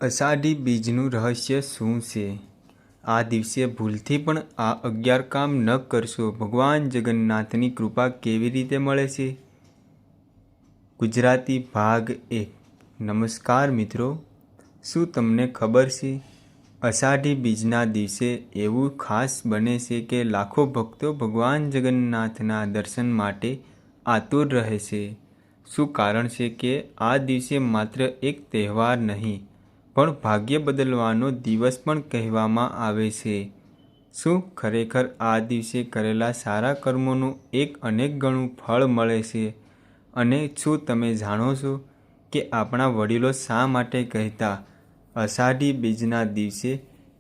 અષાઢી બીજનું રહસ્ય શું છે? આ દિવસે ભૂલથી પણ આ 11 કામ ન કરશો. ભગવાન જગન્નાથની કૃપા કેવી રીતે મળે છે? ગુજરાતી ભાગ 1. નમસ્કાર મિત્રો, શું તમને ખબર છે? અષાઢી બીજના દિવસે એવું ખાસ બને છે કે લાખો ભક્તો ભગવાન જગન્નાથના દર્શન માટે આતુર રહે છે. શું કારણ છે કે આ દિવસે માત્ર એક તહેવાર નહીં, પણ ભાગ્ય બદલવાનો દિવસ પણ કહેવામાં આવે છે? શું ખરેખર આ દિવસે કરેલા સારા કર્મોનું એક અનેક ગણું ફળ મળે છે? અને શું તમે જાણો છો કે આપણા વડીલો શા માટે કહેતા, અષાઢી બીજના દિવસે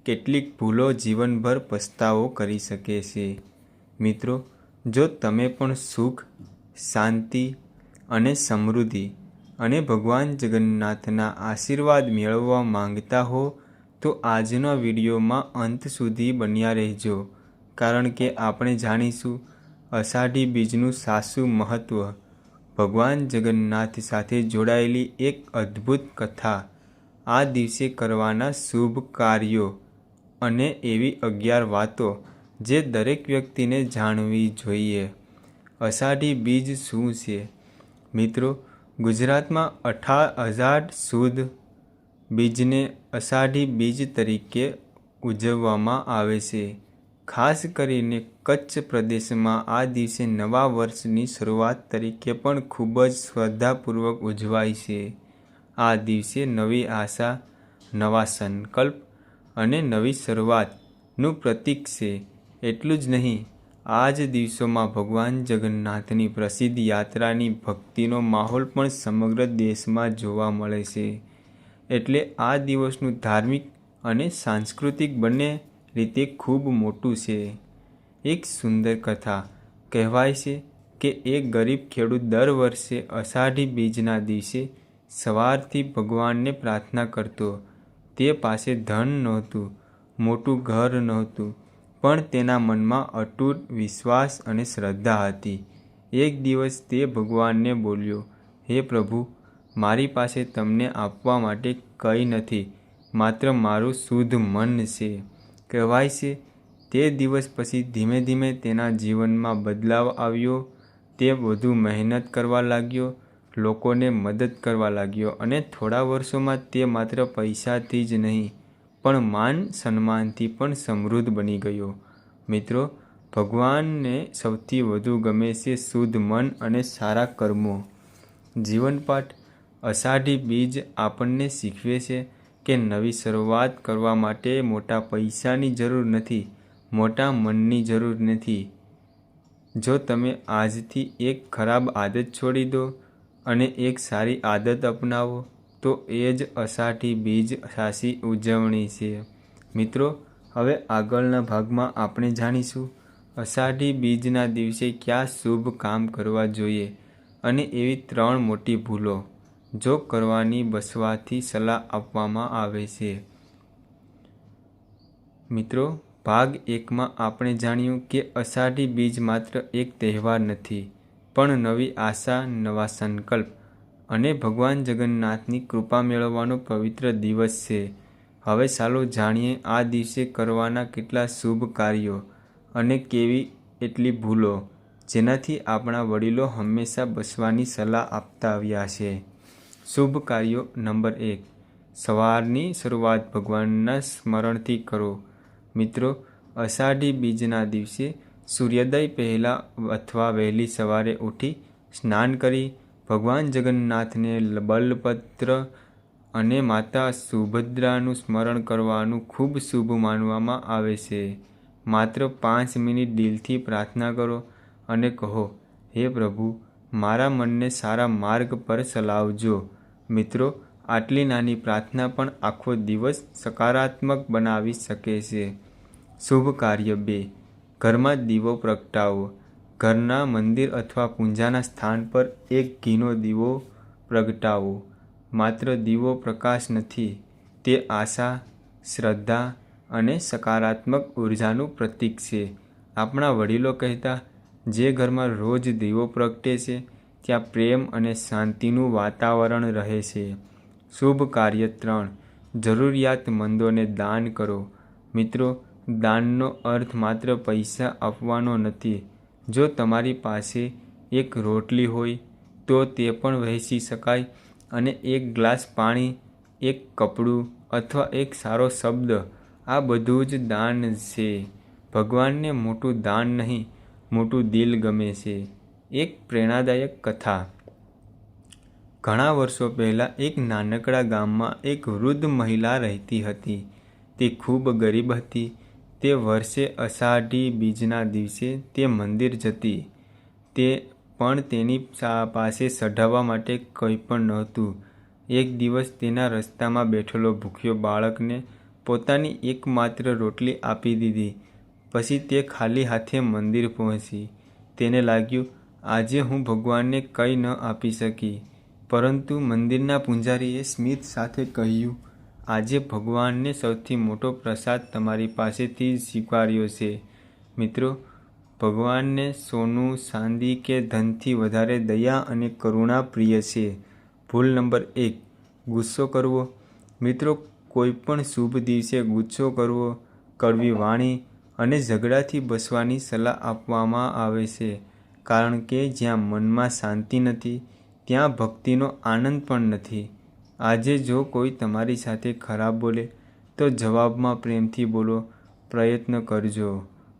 કેટલીક ભૂલો જીવનભર પસ્તાવો કરી શકે છે? મિત્રો, જો તમે પણ સુખ, શાંતિ અને સમૃદ્ધિ અને ભગવાન જગન્નાથના આશીર્વાદ મેળવવા માંગતા હો તો આજના વિડીયોમાં અંત સુધી બન્યા રહેજો, કારણ કે આપણે જાણીશું અષાઢી બીજનું સાચું મહત્ત્વ, ભગવાન જગન્નાથ સાથે જોડાયેલી એક અદ્ભુત કથા, આ દિવસે કરવાના શુભ કાર્યો અને એવી 11 વાતો જે દરેક વ્યક્તિને જાણવી જોઈએ. અષાઢી બીજ શું છે? મિત્રો, ગુજરાતમાં અષાઢ સુદ બીજને અષાઢી બીજ તરીકે ઉજવવામાં આવે છે. ખાસ કરીને કચ્છ પ્રદેશમાં આ દિવસે નવા વર્ષની શરૂઆત તરીકે પણ ખૂબ જ શ્રદ્ધાપૂર્વક ઉજવાય છે. આ દિવસે નવી આશા, નવા સંકલ્પ અને નવી શરૂઆતનું પ્રતીક છે. એટલું જ નહીં, આ જ દિવસોમાં ભગવાન જગન્નાથની પ્રસિદ્ધ યાત્રાની ભક્તિનો માહોલ પણ સમગ્ર દેશમાં જોવા મળે છે. એટલે આ દિવસનું ધાર્મિક અને સાંસ્કૃતિક બંને રીતે ખૂબ મોટું છે. એક સુંદર કથા કહેવાય છે કે એક ગરીબ ખેડૂત દર વર્ષે અષાઢી બીજના દિવસે સવારથી ભગવાનને પ્રાર્થના કરતો. તે પાસે ધન નહોતું, મોટું ઘર નહોતું, પણ તેના મનમાં અતૂટ વિશ્વાસ અને શ્રદ્ધા હતી. એક દિવસ તે ભગવાનને બોલ્યો, હે પ્રભુ, મારી પાસે તમને આપવા માટે કંઈ નથી, માત્ર મારું શુદ્ધ મન છે. કહેવાય છે તે દિવસ પછી ધીમે ધીમે તેના જીવનમાં બદલાવ આવ્યો. તે વધુ મહેનત કરવા લાગ્યો, લોકોને મદદ કરવા લાગ્યો અને થોડા વર્ષોમાં તે માત્ર પૈસાથી જ નહીં, પણ માન સન્માનથી પણ સમૃદ્ધ બની ગયો. મિત્રો, ભગવાનને સૌથી વધુ ગમે છે શુદ્ધ મન અને સારા કર્મો. જીવનપાઠ: અષાઢી બીજ આપણને શીખવે છે કે નવી શરૂઆત કરવા માટે મોટા પૈસાની જરૂર નથી, મોટા મનની જરૂર નથી. જો તમે આજથી એક ખરાબ આદત છોડી દો અને એક સારી આદત અપનાવો, તો એ જ અષાઢી બીજ સાચી ઉજવણી છે. મિત્રો, હવે આગળના ભાગમાં આપણે જાણીશું અષાઢી બીજના દિવસે કયા શુભ કામ કરવા જોઈએ અને એવી 3 મોટી ભૂલો જો કરવાની બસવાથી સલાહ આપવામાં આવે છે. મિત્રો, ભાગ 1માં આપણે જાણ્યું કે અષાઢી બીજ માત્ર એક તહેવાર નથી, પણ નવી આશા, નવા સંકલ્પ અને ભગવાન જગન્નાથની કૃપા મેળવવાનો પવિત્ર દિવસ છે. હવે ચાલો જાણીએ આ દિવસે કરવાના કેટલા શુભ કાર્યો અને કેવી એટલી ભૂલો, જેનાથી આપણા વડીલો હંમેશા બચવાની સલાહ આપતા આવ્યા છે. શુભ કાર્યો નંબર 1. સવારની શરૂઆત ભગવાનના સ્મરણથી કરો. મિત્રો, અષાઢી બીજના દિવસે સૂર્યોદય પહેલાં અથવા વહેલી સવારે ઉઠી સ્નાન કરી ભગવાન જગન્નાથને, બલભદ્ર અને માતા સુભદ્રાનું સ્મરણ કરવાનું ખૂબ શુભ માનવામાં આવે છે. માત્ર 5 મિનિટ દિલથી પ્રાર્થના કરો અને કહો, હે પ્રભુ, મારા મનને સારા માર્ગ પર ચલાવજો. મિત્રો, આટલી નાની પ્રાર્થના પણ આખો દિવસ સકારાત્મક બનાવી શકે છે. શુભ કાર્ય 2. ઘરમાં દીવો પ્રગટાવો. ઘરના મંદિર અથવા પૂજાના સ્થાન પર એક ઘીનો દીવો પ્રગટાવો. માત્ર દીવો પ્રકાશ નથી, તે આશા, શ્રદ્ધા અને સકારાત્મક ઉર્જાનું પ્રતીક છે. આપણા વડીલો કહેતા, જે ઘરમાં રોજ દીવો પ્રગટે છે, ત્યાં પ્રેમ અને શાંતિનું વાતાવરણ રહે છે. શુભ કાર્ય 3. જરૂરિયાતમંદોને દાન કરો. મિત્રો, દાનનો અર્થ માત્ર પૈસા આપવાનો નથી. જો તમારી પાસે એક રોટલી હોય તો તે પણ વહેંચી શકાય, અને એક ગ્લાસ પાણી, એક કપડું અથવા એક સારો શબ્દ, આ બધું જ દાન છે. ભગવાનને મોટું દાન નહીં, મોટું દિલ ગમે છે. એક પ્રેરણાદાયક કથા. ઘણા વર્ષો પહેલાં એક નાનકડા ગામમાં એક વૃદ્ધ મહિલા રહેતી હતી. તે ખૂબ ગરીબ હતી. તે વર્ષે અષાઢી બીજના દિવસે તે મંદિર જતી. તે પણ તેની પાસે ચઢાવવા માટે કંઈ પણ નહોતું. એક દિવસ તેના રસ્તામાં બેઠેલો ભૂખ્યો બાળકને પોતાની એકમાત્ર રોટલી આપી દીધી. પછી તે ખાલી હાથે મંદિર પહોંચી. તેને લાગ્યું, આજે હું ભગવાનને કંઈ ન આપી શકી. પરંતુ મંદિરના પૂજારીએ સ્મિત સાથે કહ્યું, આજે ભગવાનને સૌથી મોટો પ્રસાદ તમારી પાસેથી સ્વીકાર્યો છે. મિત્રો, ભગવાનને સોનું, ચાંદી કે ધનથી વધારે દયા અને કરુણા પ્રિય છે. ભૂલ નંબર 1, ગુસ્સો કરવો. મિત્રો, કોઈ પણ શુભ દિવસે ગુસ્સો કરવો, કડવી વાણી અને ઝઘડાથી બચવાની સલાહ આપવામાં આવે છે, કારણ કે જ્યાં મનમાં શાંતિ નથી, ત્યાં ભક્તિનો આનંદ પણ નથી. આજે જો કોઈ તમારી સાથે ખરાબ બોલે તો જવાબમાં પ્રેમથી બોલો પ્રયત્ન કરજો.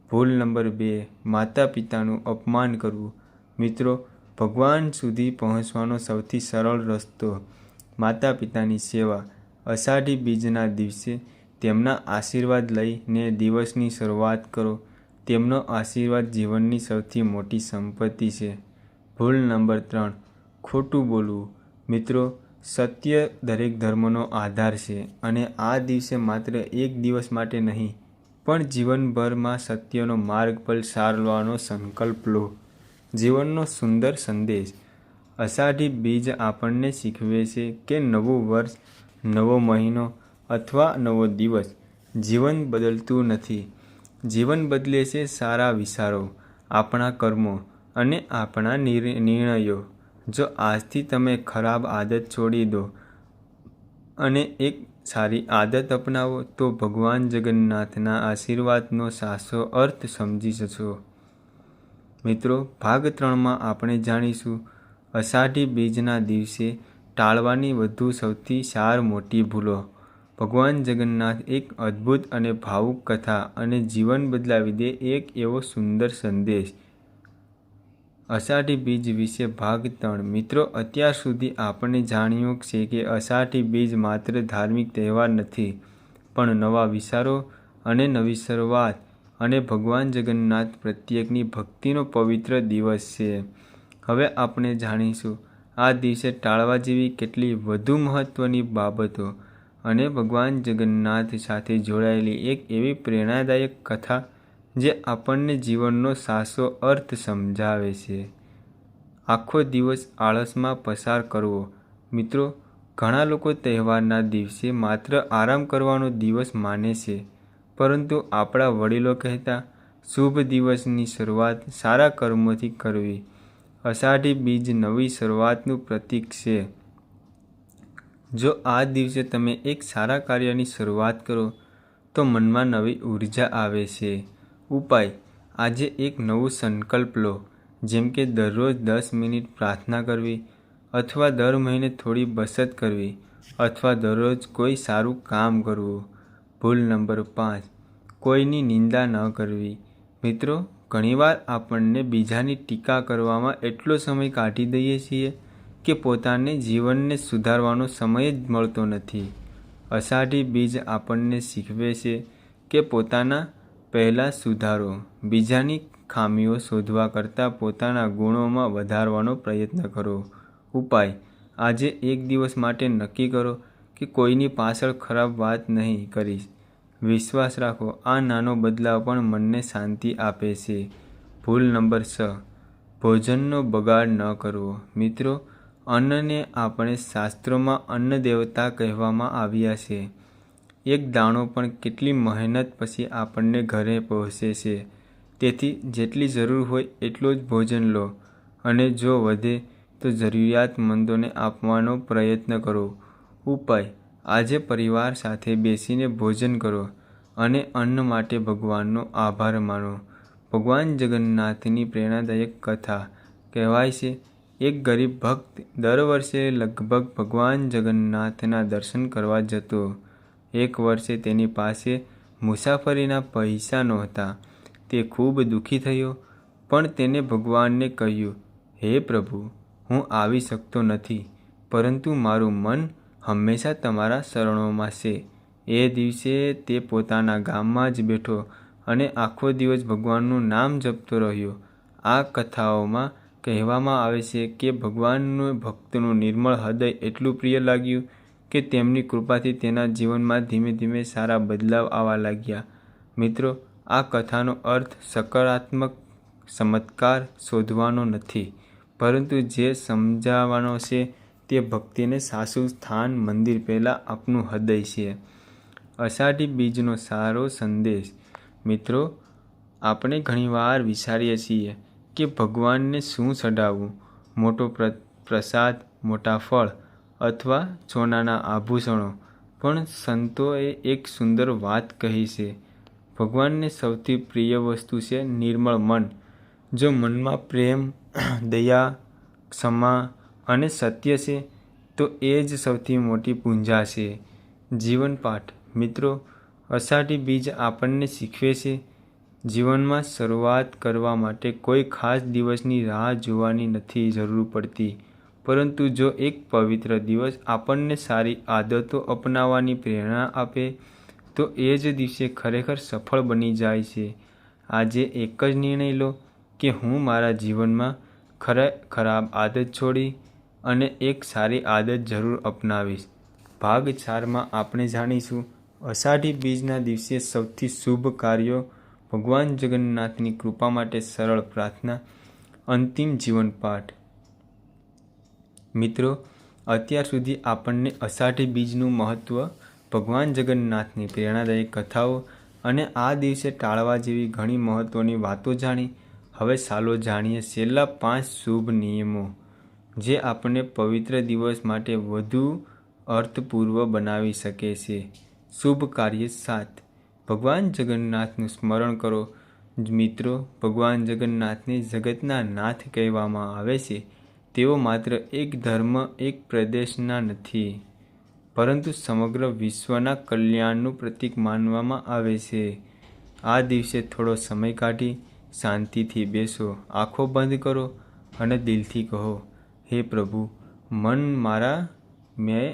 ભૂલ નંબર 2, માતા પિતાનું અપમાન કરવું. મિત્રો, ભગવાન સુધી પહોંચવાનો સૌથી સરળ રસ્તો માતા પિતાની સેવા. અષાઢી બીજના દિવસે તેમના આશીર્વાદ લઈને દિવસની શરૂઆત કરો. તેમનો આશીર્વાદ જીવનની સૌથી મોટી સંપત્તિ છે. ભૂલ નંબર 3, ખોટું બોલવું. મિત્રો, સત્ય દરેક ધર્મનો આધાર છે, અને આ દિવસે માત્ર એક દિવસ માટે નહીં, પણ જીવનભરમાં સત્યનો માર્ગ પર ચાલવાનો સંકલ્પ લો. જીવનનો સુંદર સંદેશ. અષાઢી બીજ આપણને શીખવે છે કે નવું વર્ષ, નવો મહિનો અથવા નવો દિવસ જીવન બદલતું નથી. જીવન બદલે છે સારા વિચારો, આપણા કર્મો અને આપણા નિર્ણયો. જો આજથી તમે ખરાબ આદત છોડી દો અને એક સારી આદત અપનાવો તો ભગવાન જગન્નાથના આશીર્વાદનો સાચો અર્થ સમજી જશો. મિત્રો, ભાગ 3માં આપણે જાણીશું અષાઢી બીજના દિવસે ટાળવાની સૌથી 4 મોટી ભૂલો. ભગવાન જગન્નાથ એક અદ્ભુત અને ભાવુક કથા અને જીવન બદલાવી દે એક એવો સુંદર સંદેશ. અષાઢી બીજ વિશે ભાગ 3. મિત્રો, અત્યાર સુધી આપણે જાણ્યું છે કે અષાઢી બીજ માત્ર ધાર્મિક તહેવાર નથી, પણ નવા વિચારો અને નવી શરૂઆત અને ભગવાન જગન્નાથ પ્રત્યેની ભક્તિનો પવિત્ર દિવસ છે. હવે આપણે જાણીશું આ દિવસે ટાળવા જેવી કેટલી વધુ મહત્વની બાબતો અને ભગવાન જગન્નાથ સાથે જોડાયેલી એક એવી પ્રેરણાદાયક કથા જે આપણને જીવનનો સાચો અર્થ સમજાવે છે. આખો દિવસ આળસમાં પસાર કરવો. મિત્રો, ઘણા લોકો તહેવારના દિવસે માત્ર આરામ કરવાનો દિવસ માને છે, પરંતુ આપણા વડીલો કહેતા, શુભ દિવસની શરૂઆત સારા કર્મોથી કરવી. અષાઢી બીજ નવી શરૂઆતનું પ્રતીક છે. જો આ દિવસે તમે એક સારા કાર્યની શરૂઆત કરો તો મનમાં નવી ઉર્જા આવે છે. ઉપાય. આજે એક નવું સંકલ્પ લો, જેમ કે દરરોજ 10 મિનિટ પ્રાર્થના કરવી, અથવા દર મહિને થોડી બચત કરવી, અથવા દરરોજ કોઈ સારું કામ કરવું. ભૂલ નંબર 5, કોઈની નિંદા ન કરવી. મિત્રો, ઘણીવાર આપણને બીજાની ટીકા કરવામાં એટલો સમય કાઢી દઈએ છીએ કે પોતાને જીવનને સુધારવાનો સમય જ મળતો નથી. અષાઢી બીજ આપણને શીખવે છે કે પોતાના પહેલાં સુધારો. બીજાની ખામીઓ શોધવા કરતાં પોતાના ગુણોમાં વધારવાનો પ્રયત્ન કરો. ઉપાય. આજે એક દિવસ માટે નક્કી કરો કે કોઈની પાછળ ખરાબ વાત નહીં કરીશ. વિશ્વાસ રાખો, આ નાનો બદલાવ પણ મનને શાંતિ આપે છે. ભૂલ નંબર 6, ભોજનનો બગાડ ન કરવો. મિત્રો, અન્નને આપણે શાસ્ત્રોમાં અન્ન દેવતા કહેવામાં આવ્યા છે. એક દાણો પણ કેટલી મહેનત પછી આપણને ઘરે પહોંચે છે. તેથી જેટલી જરૂર હોય એટલું જ ભોજન લો, અને જો વધે તો જરૂરિયાતમંદોને આપવાનો પ્રયત્ન કરો. ઉપાય. આજે પરિવાર સાથે બેસીને ભોજન કરો અને અન્ન માટે ભગવાનનો આભાર માનો. ભગવાન જગન્નાથની પ્રેરણાદાયક કથા. કહેવાય છે, એક ગરીબ ભક્ત દર વર્ષે લગભગ ભગવાન જગન્નાથના દર્શન કરવા જતો. એક વર્ષે તેની પાસે મુસાફરીના પૈસા નહોતા. તે ખૂબ દુઃખી થયો, પણ તેને ભગવાનને કહ્યું, હે પ્રભુ, હું આવી શકતો નથી, પરંતુ મારું મન હંમેશા તમારા શરણોમાં છે. એ દિવસે તે પોતાના ગામમાં જ બેઠો અને આખો દિવસ ભગવાનનું નામ જપતો રહ્યો. આ કથાઓમાં કહેવામાં આવે છે કે ભગવાનનું ભક્તનું નિર્મળ હૃદય એટલું પ્રિય લાગ્યું કે તેમની કૃપાથી તેના જીવનમાં ધીમે ધીમે સારા બદલાવ આવવા લાગ્યા. મિત્રો, આ કથાનો અર્થ સકારાત્મક ચમત્કાર શોધવાનો નથી, પરંતુ જે સમજાવવાનો છે તે ભક્તિને સાચું સ્થાન મંદિર પહેલાં આપનું હૃદય છે. અષાઢી બીજનો સારો સંદેશ. મિત્રો, આપણે ઘણીવાર વિચારીએ છીએ કે ભગવાનને શું ચડાવવું, મોટો પ્રસાદ, મોટા ફળ અથવા સોનાના આભૂષણો. પણ સંતોએ એક સુંદર વાત કહી છે. ભગવાનને સૌથી પ્રિય વસ્તુ છે નિર્મળ મન. જો મનમાં પ્રેમ, દયા, ક્ષમા અને સત્ય છે, તો એ જ સૌથી મોટી પૂંજા છે. જીવન પાઠ. મિત્રો, અષાઢી બીજ આપણને શીખવે છે, જીવનમાં શરૂઆત કરવા માટે કોઈ ખાસ દિવસની રાહ જોવાની નથી જરૂર પડતી, પરંતુ જો એક પવિત્ર દિવસ આપણને સારી આદતો અપનાવવાની પ્રેરણા આપે, તો એ જ દિવસે ખરેખર સફળ બની જાય છે. આજે એક જ નિર્ણય લો કે હું મારા જીવનમાં ખરાબ આદત છોડી અને એક સારી આદત જરૂર અપનાવીશ. ભાગ 4માં આપણે જાણીશું અષાઢી બીજના દિવસે સૌથી શુભ કાર્યો, ભગવાન જગન્નાથની કૃપા માટે સરળ પ્રાર્થના, અંતિમ જીવન પાઠ. મિત્રો, અત્યાર સુધી આપણને અષાઢી બીજનું મહત્ત્વ, ભગવાન જગન્નાથની પ્રેરણાદાયક કથાઓ અને આ દિવસે ટાળવા જેવી ઘણી મહત્ત્વની વાતો જાણી. હવે ચાલો જાણીએ છેલ્લા 5 શુભ નિયમો, જે આપણને પવિત્ર દિવસ માટે વધુ અર્થપૂર્ણ બનાવી શકે છે. શુભ કાર્ય 7. ભગવાન જગન્નાથનું સ્મરણ કરો. મિત્રો, ભગવાન જગન્નાથને જગતના નાથ કહેવામાં આવે છે. તેઓ માત્ર એક ધર્મ, એક પ્રદેશના નથી, પરંતુ સમગ્ર વિશ્વના કલ્યાણનું પ્રતીક માનવામાં આવે છે. આ દિવસે થોડો સમય કાઢી શાંતિથી બેસો, આંખો બંધ કરો અને દિલથી કહો, હે પ્રભુ, મેં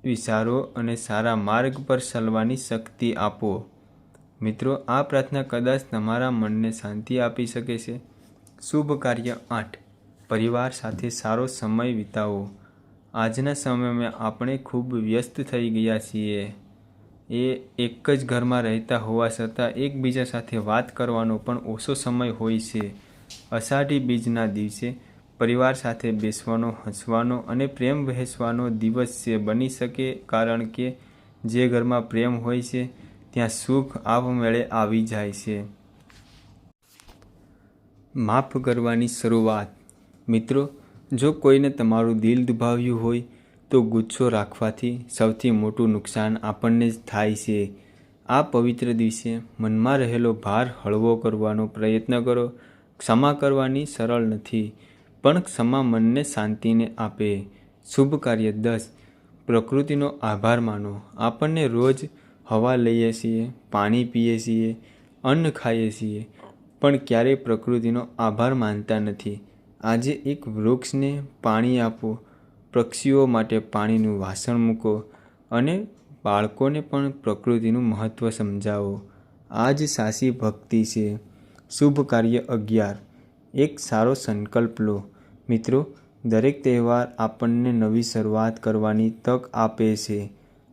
વિચારો અને સારા માર્ગ પર ચાલવાની શક્તિ આપો. મિત્રો, આ પ્રાર્થના કદાચ તમારા મનને શાંતિ આપી શકે છે. શુભ કાર્ય 8. પરિવાર સાથે સારો સમય વિતાવો. આજના સમયમાં આપણે ખૂબ વ્યસ્ત થઈ ગયા છીએ. એક જ ઘરમાં રહેતા હોવા છતાં એકબીજા સાથે વાત કરવાનો પણ ઓછો સમય હોય છે. અષાઢી બીજના દિવસે પરિવાર સાથે બેસવાનો, હસવાનો અને પ્રેમ વહેંચવાનો દિવસ છે. બની શકે, કારણ કે જે ઘરમાં પ્રેમ હોય છે ત્યાં સુખ આપમેળે આવી જાય છે. માફ કરવાની શરૂઆત. મિત્રો, જો કોઈને તમારું દિલ દુભાવ્યું હોય, તો ગુસ્સો રાખવાથી સૌથી મોટું નુકસાન આપણને જ થાય છે. આ પવિત્ર દિવસે મનમાં રહેલો ભાર હળવો કરવાનો પ્રયત્ન કરો. ક્ષમા કરવાની સરળ નથી, પણ ક્ષમા મનને શાંતિને આપે. શુભ કાર્ય 10. પ્રકૃતિનો આભાર માનો. આપણને રોજ હવા લઈએ છીએ, પાણી પીએ છીએ, અન્ન ખાઈએ છીએ, પણ ક્યારેય પ્રકૃતિનો આભાર માનતા નથી. આજે એક વૃક્ષને પાણી આપો, પક્ષીઓ માટે પાણીનું વાસણ મૂકો અને બાળકોને પણ પ્રકૃતિનું મહત્ત્વ સમજાવો. આ જ સાચી ભક્તિ છે. શુભ કાર્ય 11. એક સારો સંકલ્પ લો. મિત્રો, દરેક તહેવાર આપણને નવી શરૂઆત કરવાની તક આપે છે.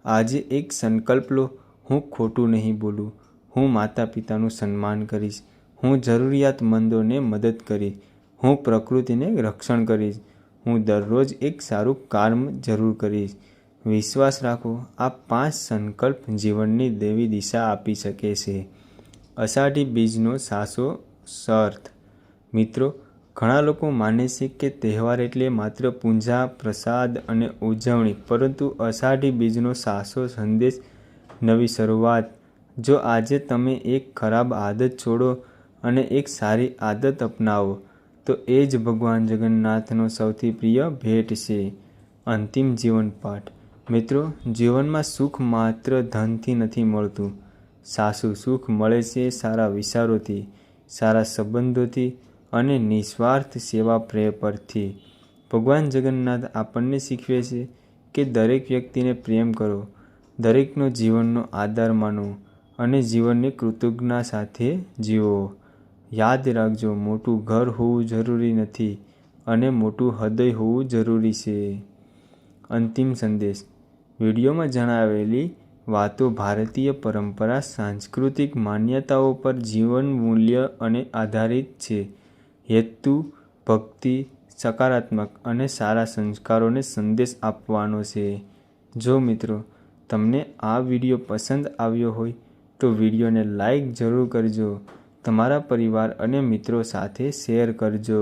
આજે એક સંકલ્પ લો, હું ખોટું નહીં બોલું, હું માતા પિતાનું સન્માન કરીશ, હું જરૂરિયાતમંદોને મદદ કરીશ, હું પ્રકૃતિને રક્ષણ કરીશ, હું દરરોજ એક સારું કામ જરૂર કરીશ. વિશ્વાસ રાખો, આ 5 સંકલ્પ જીવનની નવી દિશા આપી શકે છે. અષાઢી બીજનો સાચો અર્થ. મિત્રો, ઘણા લોકો માને છે કે તહેવાર એટલે માત્ર પૂજા, પ્રસાદ અને ઉજવણી, પરંતુ અષાઢી બીજનો સાચો સંદેશ નવી શરૂઆત. જો આજે તમે એક ખરાબ આદત છોડો અને એક સારી આદત અપનાવો, તો એ જ ભગવાન જગન્નાથનો સૌથી પ્રિય ભેટ છે. અંતિમ જીવન પાઠ. મિત્રો, જીવનમાં સુખ માત્ર ધનથી નથી મળતું. સાચું સુખ મળે છે સારા વિચારોથી, સારા સંબંધોથી અને નિસ્વાર્થ સેવા પરથી. ભગવાન જગન્નાથ આપણને શીખવે છે કે દરેક વ્યક્તિને પ્રેમ કરો, દરેકનો જીવનનો આધાર માનો અને જીવનને કૃતજ્ઞતા સાથે જીવો. યાદ રાખજો, મોટું ઘર હોવું જરૂરી નથી અને મોટું હૃદય હોવું જરૂરી છે. અંતિમ સંદેશ. વિડીયોમાં જણાવેલી વાતો ભારતીય પરંપરા, સાંસ્કૃતિક માન્યતાઓ પર જીવન મૂલ્ય અને આધારિત છે. હેતુ ભક્તિ, સકારાત્મક અને સારા સંસ્કારોને સંદેશ આપવાનો છે. જો મિત્રો તમને આ વિડીયો પસંદ આવ્યો હોય તો વિડીયોને લાઈક જરૂર કરજો, તમારા પરિવાર અને મિત્રો સાથે શેર કરજો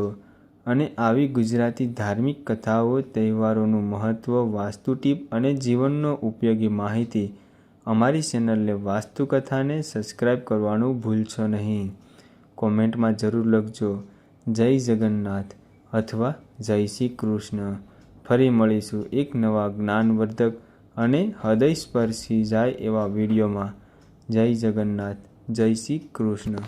અને આવી ગુજરાતી ધાર્મિક કથાઓ, તહેવારોનું મહત્ત્વ, વાસ્તુ ટીપ અને જીવનનો ઉપયોગી માહિતી અમારી ચેનલને વાસ્તુકથાને સબસ્ક્રાઈબ કરવાનું ભૂલશો નહીં. કોમેન્ટમાં જરૂર લખજો જય જગન્નાથ અથવા જય શ્રી કૃષ્ણ. ફરી મળીશું એક નવા જ્ઞાનવર્ધક અને હૃદયસ્પર્શી જાય એવા વિડીયોમાં. જય જગન્નાથ, જય શ્રી કૃષ્ણ.